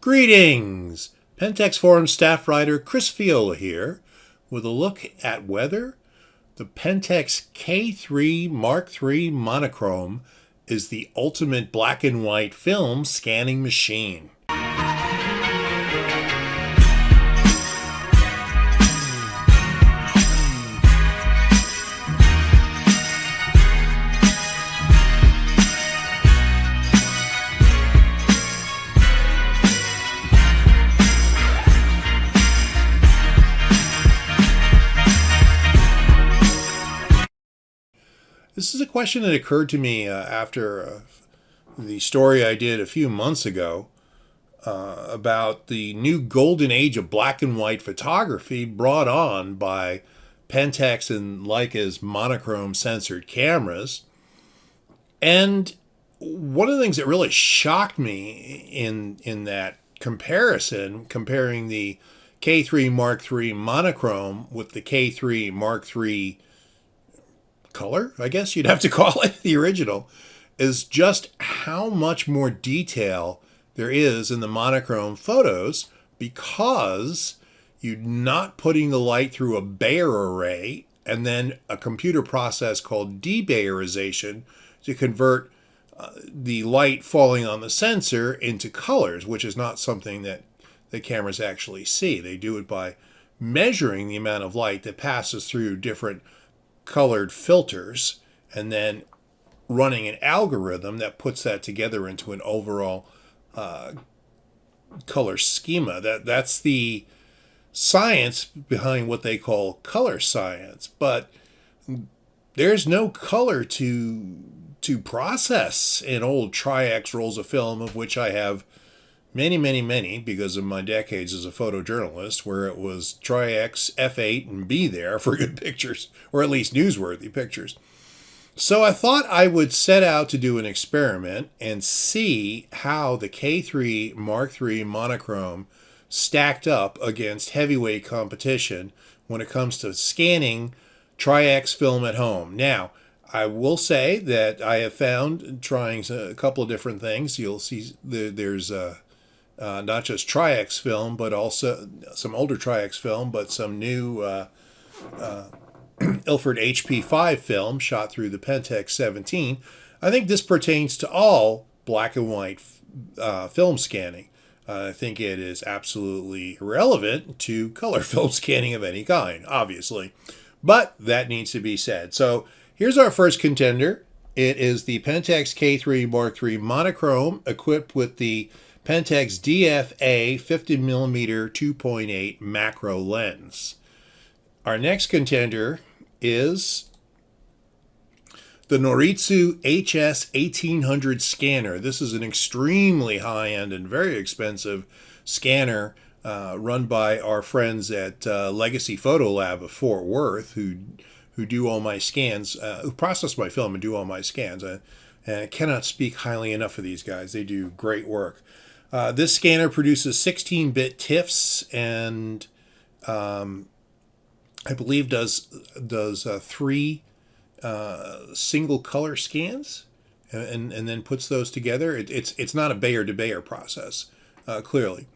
Greetings! Pentax Forum staff writer Chris Fiola here with a look at whether the Pentax K-3 III Monochrome is the ultimate black and white film scanning machine. This is a question that occurred to me after the story I did a few months ago about the new golden age of black and white photography brought on by Pentax and Leica's monochrome censored cameras. And one of the things that really shocked me in that comparison, comparing the K3 III Monochrome with the K3 III color, I guess you'd have to call it, the original, is just how much more detail there is in the monochrome photos because you're not putting the light through a Bayer array and then a computer process called de-Bayerization to convert the light falling on the sensor into colors, which is not something that the cameras actually see. They do it by measuring the amount of light that passes through different colored filters and then running an algorithm that puts that together into an overall color schema. That's the science behind what they call color science, but there's no color to process in old Tri-X rolls of film, of which I have many because of my decades as a photojournalist, where it was Tri-X, F8, and B there for good pictures, or at least newsworthy pictures. So I thought I would set out to do an experiment and see how the K3 III Monochrome stacked up against heavyweight competition when it comes to scanning Tri-X film at home. Now, I will say that I have found, trying a couple of different things, you'll see there's not just Tri-X film, but also some older Tri-X film, but some new Ilford HP5 film shot through the Pentax 17. I think this pertains to all black and white film scanning. I think it is absolutely irrelevant to color film scanning of any kind, obviously. But that needs to be said. So here's our first contender. It is the Pentax K3 III Monochrome equipped with the Pentax DFA 50mm 2.8 macro lens. Our next contender is the Noritsu HS 1800 scanner. This is an extremely high-end and very expensive scanner run by our friends at Legacy Photo Lab of Fort Worth, who do all my scans, who process my film and do all my scans. And I cannot speak highly enough of these guys. They do great work. This scanner produces 16-bit TIFFs and I believe does 3 single color scans and then puts those together. It's not a Bayer to Bayer process, clearly.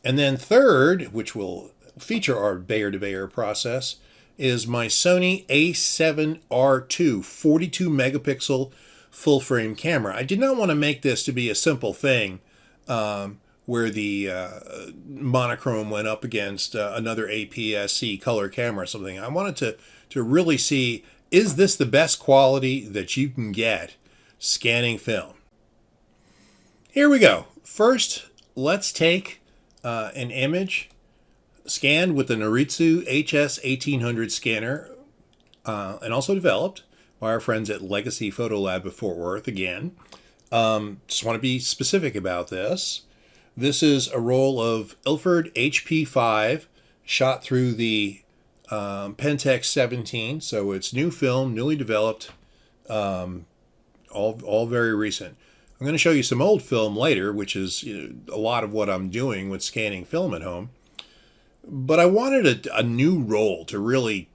And then third, which will feature our Bayer to Bayer process, is my Sony A7R2 42 megapixel full frame camera. I did not want to make this to be a simple thing where the monochrome went up against another APS-C color camera or something. I wanted to really see, is this the best quality that you can get scanning film? Here we go. First, let's take an image scanned with the Noritsu HS 1800 scanner and also developed by our friends at Legacy Photo Lab of Fort Worth again. Just want to be specific about this. This is a roll of Ilford HP5 shot through the Pentax 17, so it's new film, newly developed, all very recent. I'm going to show you some old film later, which is a lot of what I'm doing with scanning film at home. But I wanted a new roll to really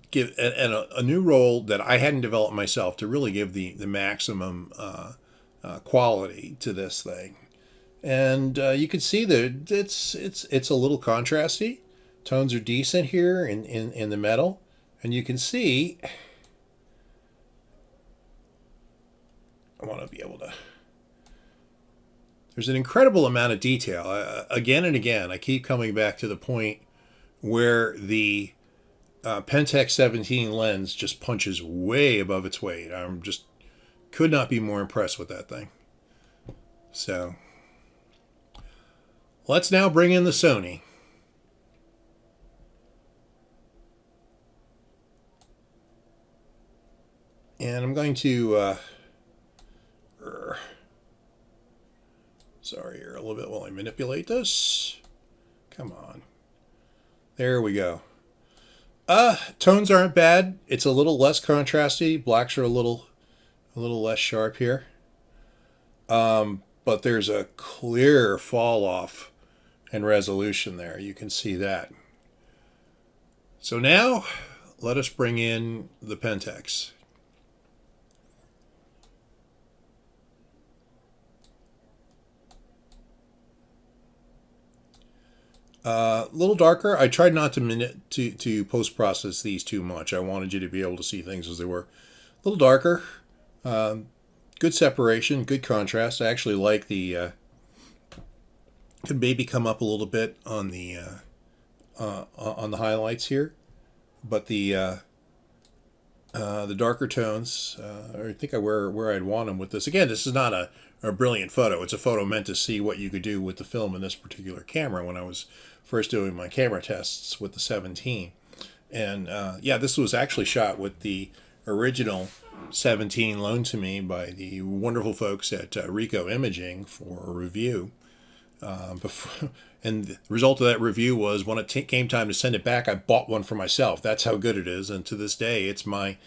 give, and a new roll that I hadn't developed myself to really give the maximum quality to this thing. And you can see that it's a little contrasty. Tones are decent here in the metal, and you can see. I want to be able to. There's an incredible amount of detail. Again and again, I keep coming back to the point where the Pentax 17 lens just punches way above its weight. I'm just could not be more impressed with that thing. So let's now bring in the Sony. And I'm going to sorry here a little bit while I manipulate this. Come on. There we go. Tones aren't bad. It's a little less contrasty. Blacks are a little less sharp here. But there's a clear fall off in resolution there. You can see that. So now let us bring in the Pentax. A little darker. I tried not to post process these too much. I wanted you to be able to see things as they were. A little darker. Good separation, good contrast. I actually like the. Could maybe come up a little bit on the highlights here, but the darker tones. I think where I'd want them with this. Again, this is not a brilliant photo. It's a photo meant to see what you could do with the film in this particular camera when I was first doing my camera tests with the 17. And yeah, this was actually shot with the original 17 loaned to me by the wonderful folks at Ricoh Imaging for a review. And the result of that review was when it came time to send it back, I bought one for myself. That's how good it is. And to this day, it's my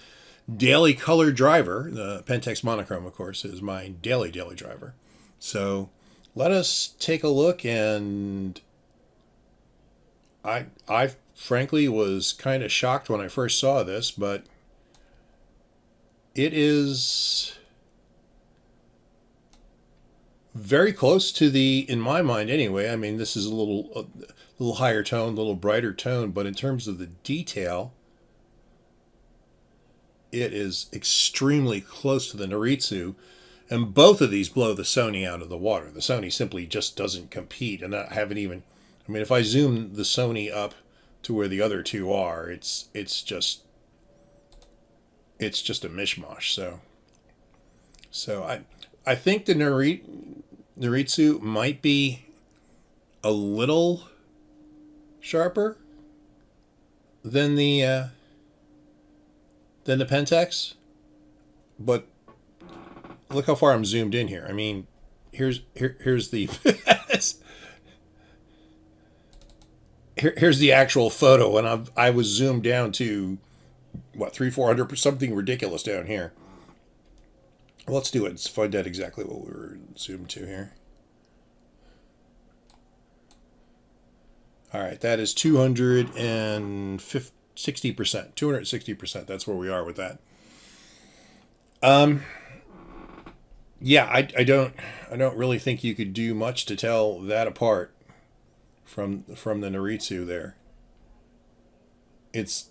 daily color driver. The Pentax Monochrome, of course, is my daily driver. So let us take a look. And I frankly was kind of shocked when I first saw this, but it is very close to the, in my mind anyway. I mean, this is a little higher tone, a little brighter tone, but in terms of the detail, it is extremely close to the Noritsu, and both of these blow the Sony out of the water. The Sony simply just doesn't compete, and I haven't even. I mean, if I zoom the Sony up to where the other two are, it's just a mishmash. So I think the Noritsu might be a little sharper than the Pentax, but look how far I'm zoomed in here. I mean, here's the here's the actual photo, and I was zoomed down to what 300-400 something ridiculous down here. Let's do it. Let's find out exactly what we were zoomed to here. All right, that is 260%. 260%. That's where we are with that. Yeah, I don't really think you could do much to tell that apart from the Noritsu there. It's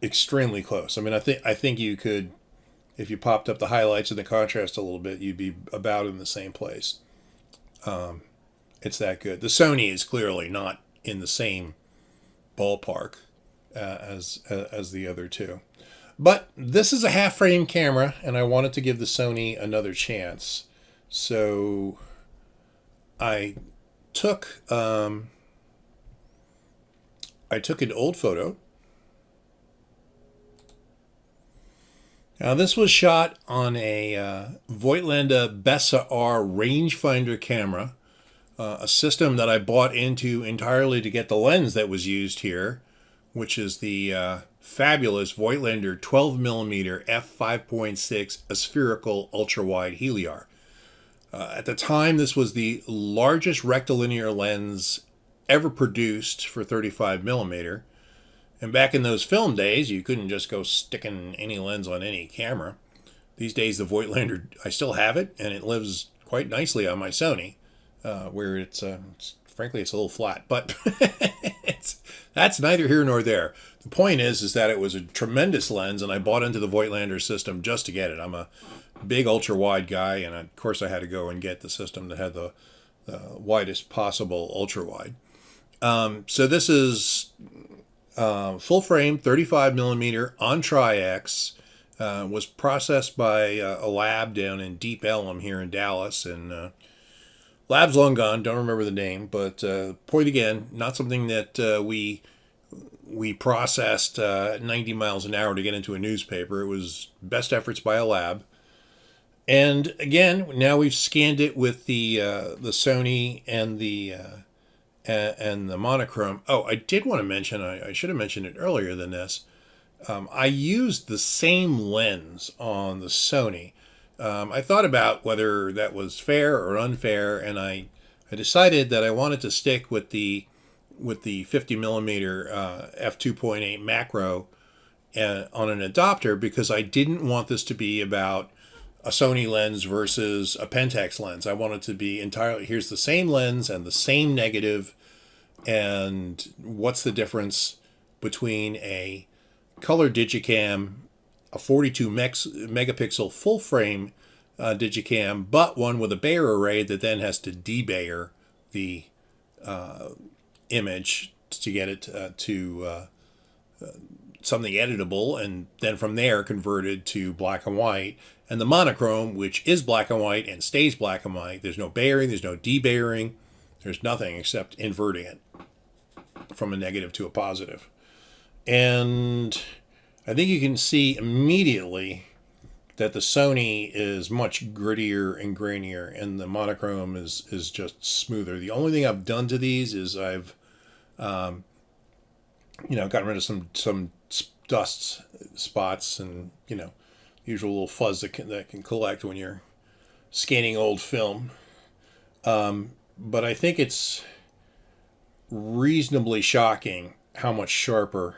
extremely close. I mean, I think you could, if you popped up the highlights and the contrast a little bit, you'd be about in the same place. It's that good. The Sony is clearly not in the same ballpark as the other two. But this is a half frame camera, and I wanted to give the Sony another chance. So I took an old photo. Now this was shot on a Voigtlander Bessa R rangefinder camera, a system that I bought into entirely to get the lens that was used here, which is the fabulous Voigtlander 12mm f5.6 aspherical ultra-wide Heliar. At the time, this was the largest rectilinear lens ever produced for 35mm. And back in those film days, you couldn't just go sticking any lens on any camera. These days, the Voigtlander, I still have it, and it lives quite nicely on my Sony. where frankly it's a little flat, but that's neither here nor there. The point is that it was a tremendous lens, and I bought into the Voigtlander system just to get it. I'm a big ultra wide guy, and of course I had to go and get the system that had the widest possible ultra wide. So this is full frame, 35 millimeter on Tri-X. Was processed by a lab down in Deep Ellum here in Dallas, and lab's long gone. Don't remember the name, but point again, not something that we processed 90 miles an hour to get into a newspaper. It was best efforts by a lab. And again, now we've scanned it with the Sony and the monochrome. Oh, I did want to mention, I should have mentioned it earlier than this. I used the same lens on the Sony. I thought about whether that was fair or unfair, and I decided that I wanted to stick with the 50 millimeter f2.8 macro on an adopter, because I didn't want this to be about a Sony lens versus a Pentax lens. I wanted to be entirely, here's the same lens and the same negative, and what's the difference between a color digicam, a 42 megapixel full frame digicam, but one with a Bayer array that then has to de-Bayer the image to get it to something editable, and then from there converted to black and white. And the monochrome, which is black and white and stays black and white. There's no bayering, there's no de-Bayering, there's nothing except inverting it from a negative to a positive. And I think you can see immediately that the Sony is much grittier and grainier, and the monochrome is just smoother. The only thing I've done to these is I've gotten rid of some dust spots, and usual little fuzz that can collect when you're scanning old film. But I think it's reasonably shocking how much sharper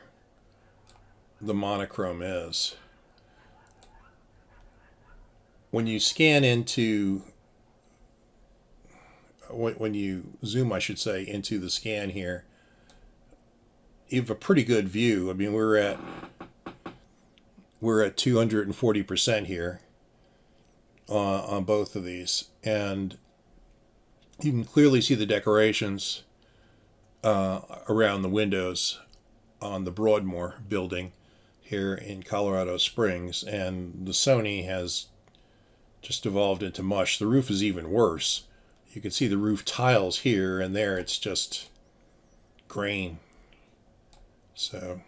the monochrome is. When you scan into, when you zoom, I should say, into the scan here, you have a pretty good view. I mean, we're at 240% here on both of these, and you can clearly see the decorations around the windows on the Broadmoor building here in Colorado Springs, and the Sony has just evolved into mush. The roof is even worse. You can see the roof tiles here and there. It's just grain. So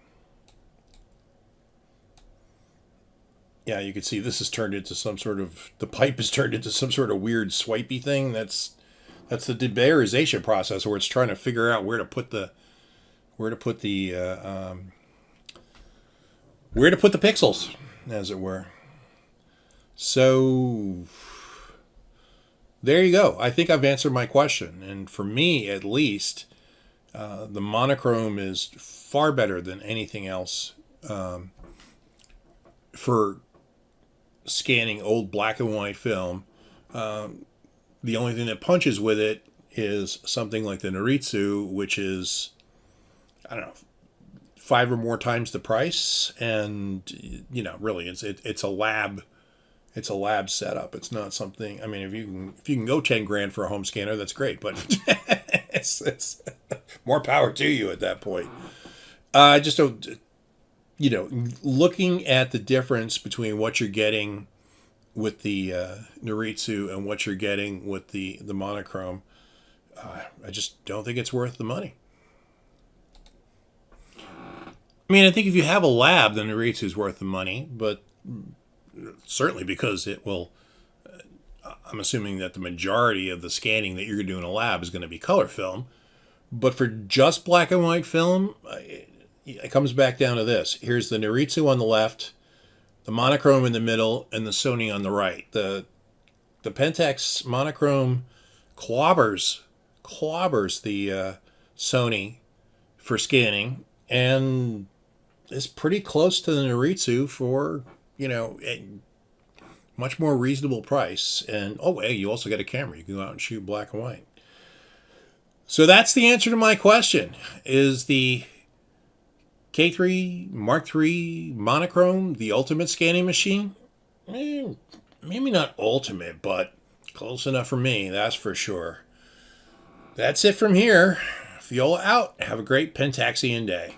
yeah, you can see this has turned into some sort of, the pipe has turned into some sort of weird swipey thing. That's the debayerization process, where it's trying to figure out where to put the pixels, as it were. So there you go. I think I've answered my question, and for me at least, the monochrome is far better than anything else for scanning old black and white film. The only thing that punches with it is something like the Noritsu, which is, I don't know, 5 or more times the price, and really it's a lab. It's a lab setup. It's not something. I mean, if you can go 10 grand for a home scanner, that's great. But it's more power to you at that point. I just don't. Looking at the difference between what you're getting with the Noritsu and what you're getting with the monochrome, I just don't think it's worth the money. I mean, I think if you have a lab, the Noritsu is worth the money, but certainly because it will, I'm assuming that the majority of the scanning that you're doing in a lab is going to be color film. But for just black and white film, it comes back down to this. Here's the Noritsu on the left, the monochrome in the middle, and the Sony on the right. The Pentax monochrome clobbers the Sony for scanning, and is pretty close to the Noritsu for a much more reasonable price. And hey, you also get a camera. You can go out and shoot black and white. So that's the answer to my question. Is the K3 Mark III Monochrome the ultimate scanning machine? Maybe not ultimate, but close enough for me, that's for sure. That's it from here. Viola out. Have a great Pentaxian day.